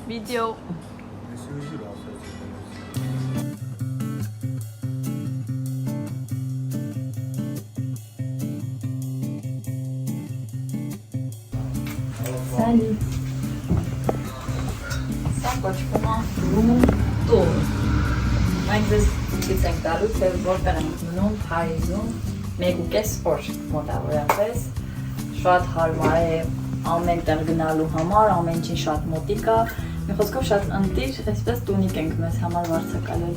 Video. Salut. Ça կոչվում է room tour։ Մենք ձեզ ցույց ենք տալու, թե որտեղ ենք մնում Փարիզում 1.5 օր մոտավորապես։ Շատ հարմար է ամեն տեղ գնալու համար, ամեն ինչի շատ մոտիկ է։ Մի խոսքով շատ ընտիր, այսպես տունիկ ենք մեզ համար վարձակալել։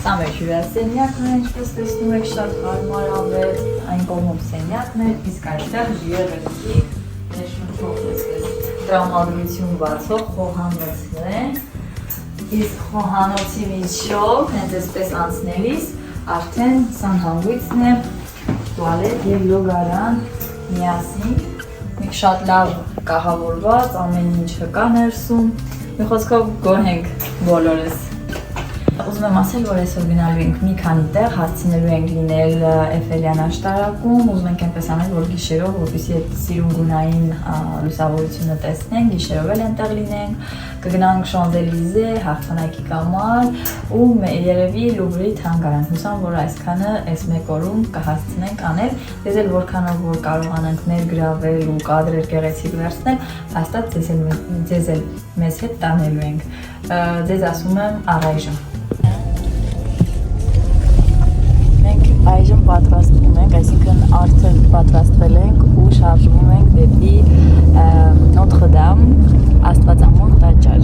Սա մեր հյուրասենյակն է, ինչպես տեսնում եք, շատ հարմար ավետ, այն կողմում սենյակն է, իսկ այստեղ ժիռերքի ներշնչող տրամադրություն բացող խոհանոցներ են, իսկ խոհանոցի միջով, հենց այսպես անցնելիս, արդեն սանհանգույցն է, տուալետ և լոգարան միասին, մենք շատ լավ կահավորված, ամեն ինչը կա ներսում, մի խոսքով գոհ ենք բոլորս։ Ուզում եմ ասել, որ այսօր գնալու ենք մի քանի տեղ, հասցնելու ենք լինել Էֆելյան աշտարակում, ուզում ենք այնպես անել, որ գիշերով, որպեսզի այդ սիրունգունային լուսավորությունը տեսնենք, գիշերով էլ այնտեղ լինենք, կգնանք Շանզելիզե, Հաղթանակի կամար ու երևի Լուվրի թանգարան։ Հուսամ, որ այսքանը այս մեկ օրում կհասցնենք անել, ձեզ էլ որքանով որ կարողանանք ներգրավել ու կադրեր գեղեցիկ վերցնել, հաստատ ձեզ էլ մեզ հետ տանելու ենք։ Ձեզ ասում եմ առայժմ։ Այժմ պատրաստվում ենք, այսինքն արդեն պատրաստվել ենք ու շարժվում ենք դեպի Նոթր Դամ Աստվածամոր տաճար։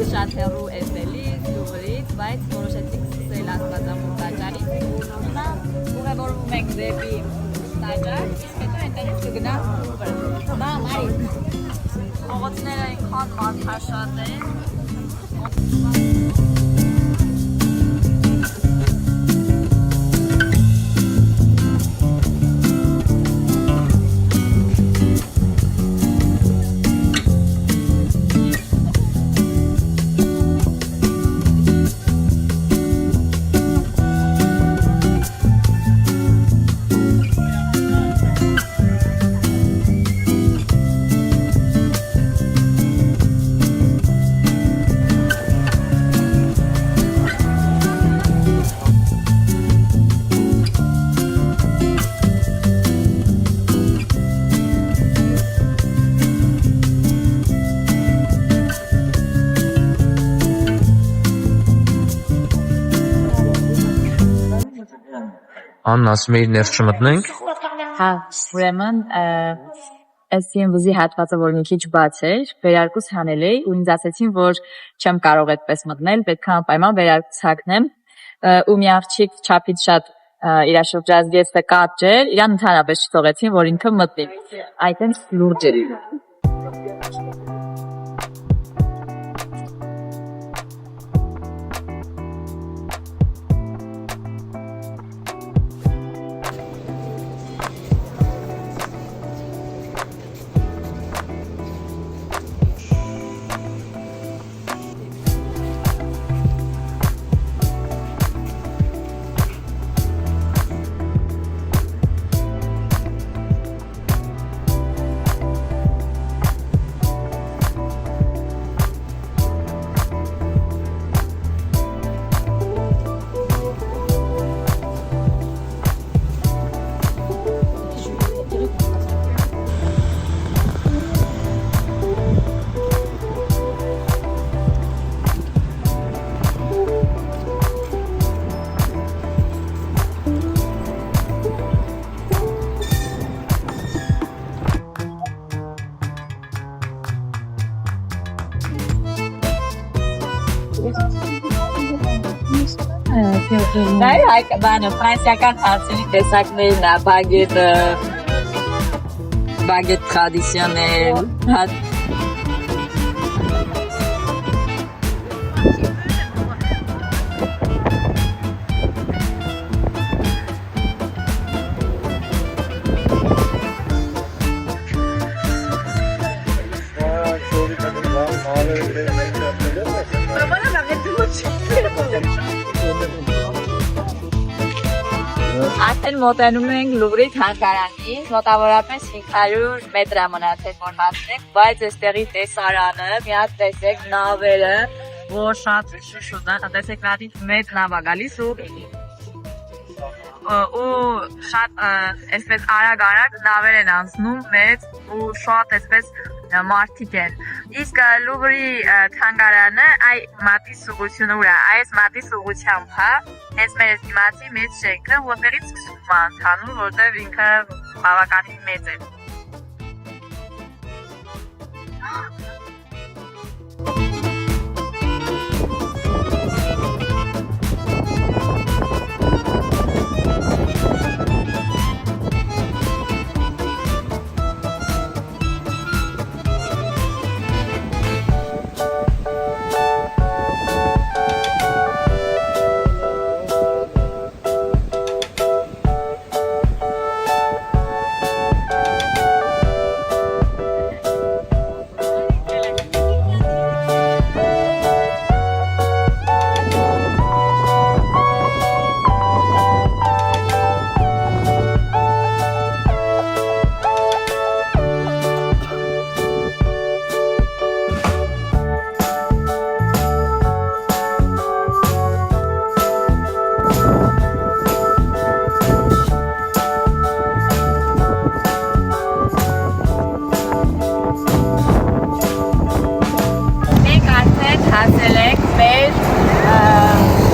Շատ հեռու էստելից, Լուվրից, բայց որոշեցինք սկսել Աստվածամոր տաճարից։ Հիմա ուղևորվում ենք դեպի տաճար, իսկ հետո այնտեղից կգնանք Լուվր։ Բա Մարի։ Փողոցները այնքան մարդաշատ են։ Անն ասում էիր ներս չմտնենք։ Հա, ուրեմն այս CMV-ի հատվածը, որ մի քիչ բաց էր, վերարկուս հանել էի ու ինձ ասեցին, որ չեմ կարող այդպես մտնել, պետք է անպայման վերարկուս հագնեմ ու մի աղջիկ չափից շատ իր շրջազգեստ է կապջեր, իրան ընդհանրապես չթողեցին, որ ինքը մտնի։ Այդտենց լուրջ էր։ Նայ հայ բանը ֆրանսիական հարցերի տեսակներն է, բագետ տրադիցիոնել, Արդեն մոտենում ենք Լուվրի թանգարանին, մոտավորապես 500 մետր է մնացել որ հասնենք, բայց այստեղի տեսարանը, մի հատ տեսեք նավերը, որ շատ շուշուտ է, տեսեք նատից մեծ նավ է գալիս ու շատ այսպես արագ նավեր են անցնում մեծ ու շատ այսպես մարդիկ են։ Իսկ Լուվրի թանգարանը այ մատի սուղությունը ուր է, այս մատի սուղությամբ է, հենց մեր դիմացի մեծ շենքը, որտեղից սկսում է ընթանում, որտեղ ինքը բավականին մեծ է։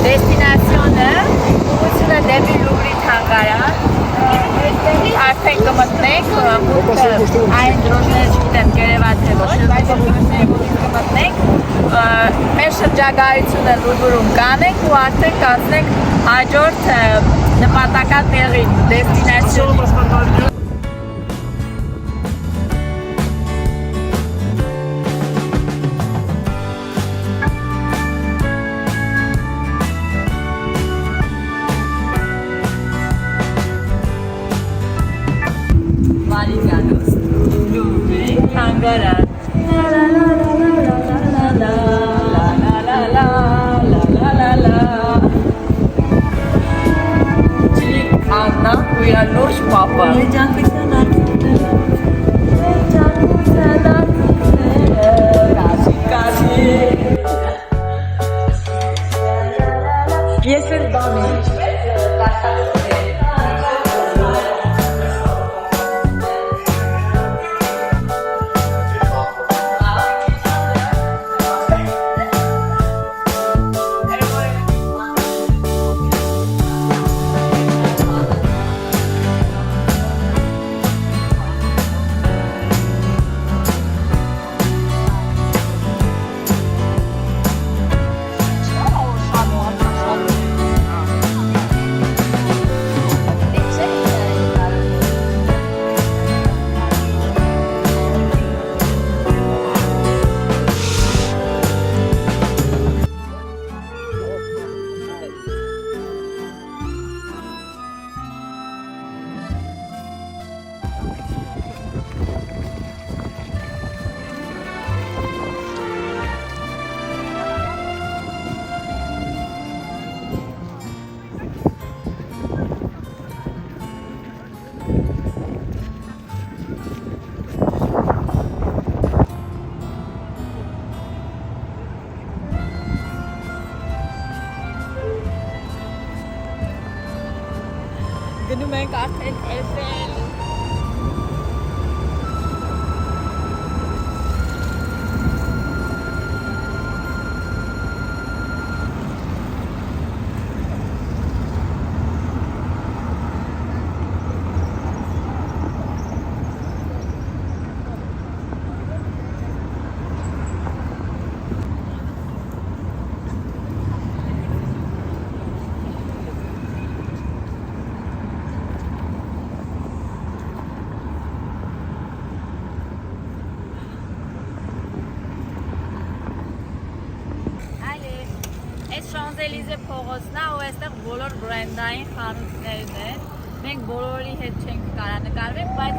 Դեստինացիոնը ուղղությունը դեպի Լուվրի թանգարան, արդեն կմտնենք, այն դրոշները չգիտեմ կերևաց է ոչ, կմտնենք, մեր շրջագայությունը Լուվրում կանենք ու արդեն կանցնենք հաջորդ նպատական տեղին, դեստինացիոնին։ Լուրջ պապա Ես էլ բան եմ Գնում ենք արդեն Էյֆել Champs-Élysées փողոցն է ու այստեղ բոլոր բրենդային խանութներն են։ Մենք բոլորի հետ չենք կարող նկարվել, բայց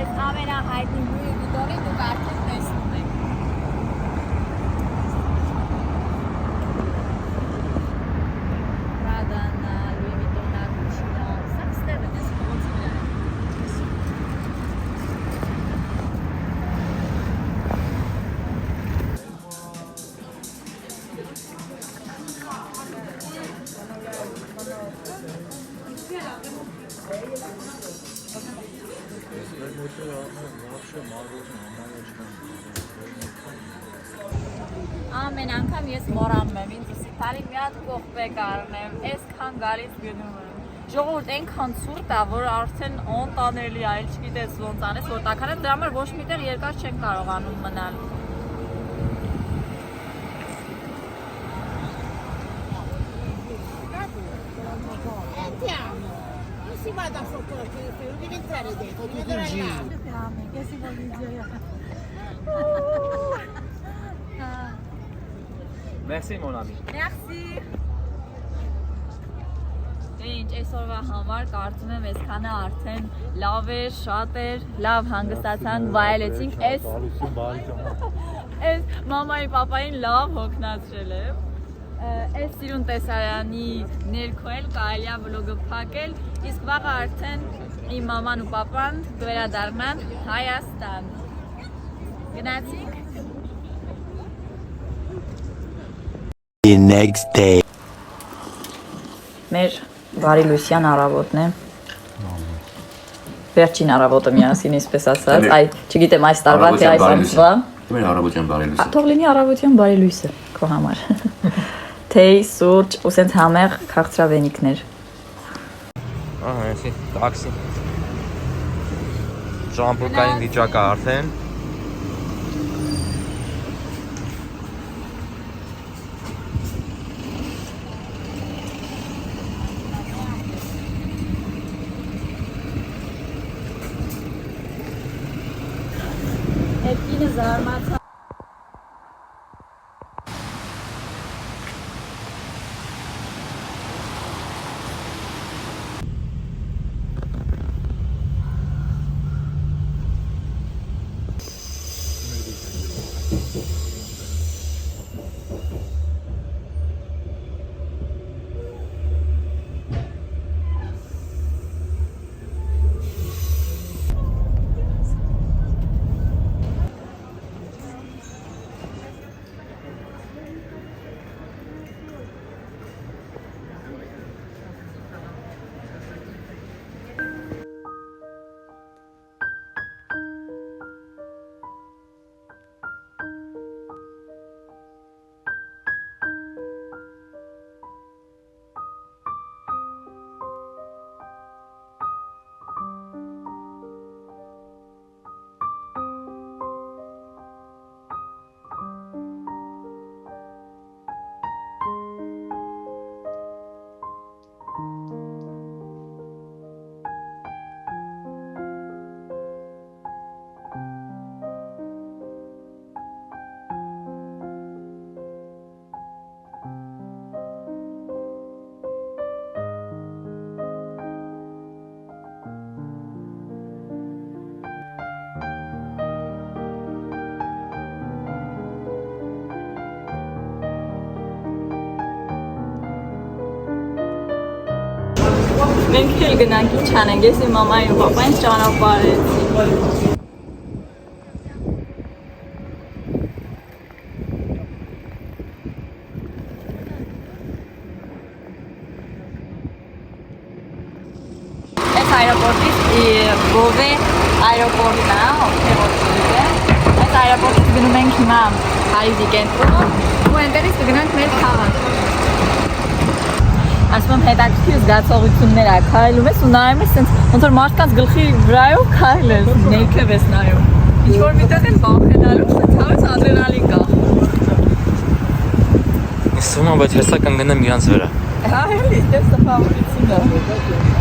այս ամենահայտնի Louis Vuitton-ին դուք արդեն տեսնում եք։ Ամեն անգամ ես մոռանում եմ ինձ սիթարի մի հատ կողպեկ առնեմ, այսքան գալիս գնում եմ։ Ժողովուրդ այնքան ցուրտ է, որ արդեն անտանելի է, այլ չգիտես ոնց անես, որ տաքան է, դրա համար ոչ միտեղ երկար չեն կարողանում մնալ։ Si vada sotto la televisione, devi entrare dentro, devi andare là. Che si vuole Merci mon ami. Merci։ Ինչ այսօրվա համար կարծում եմ այսքանը արդեն լավ էր, շատ էր, լավ հանգստացանք, վայելեցինք, այս մամայի պապային լավ հոգնածրել է։ Այս սիրուն տեսարանի ներքո էլ կարելի է վլոգը փակել, իսկ վաղը արդեն իմ մաման ու պապան կվերադառնան Հայաստան։ Գնացինք։ The next day. Մեր բարի լույսյան առավոտն է։ Վերջին առավոտը միասին, այսպես ասած, այ չգիտեմ այս տարվա թե այս ամսվա։ Մեր առավոտյան բարի լույսը։ Թող լինի առավոտյան բարի լույսը քո համար։ Թեյ, սուրճ ու սենց համեղ քաղցրավենիքներ։ Ահա, էսի տաքսի։ Ժամանակային վիճակը արդեն։ Էդկինը զարմացա։ Մենք էլ գնանք ինչ անենք, ես իմ մամային ու պապային ճանապարհեցի։ Այս այրապորտից Բովե այրապորտն է, օգտեվորտից է։ Այս այրապորտից գնում ենք հիմա Փարիզի կենտրոն ու այնտեղից կգնանք մեր քաղաք։ Ասում եմ հետաքրքիր զգացողություններ ա քայլում ես ու նայում ես ոնց որ մարդկանց գլխի վրայով քայլես, ներքև ես նայում։ Ինչ որ միտեղ են բախենալու, ցավից ադրենալին կա։ Իսկ ո՞ւմ է բայց հեսա կընկնեմ իրանց վրա։ Հա, էլի, դե սփավորությունն է։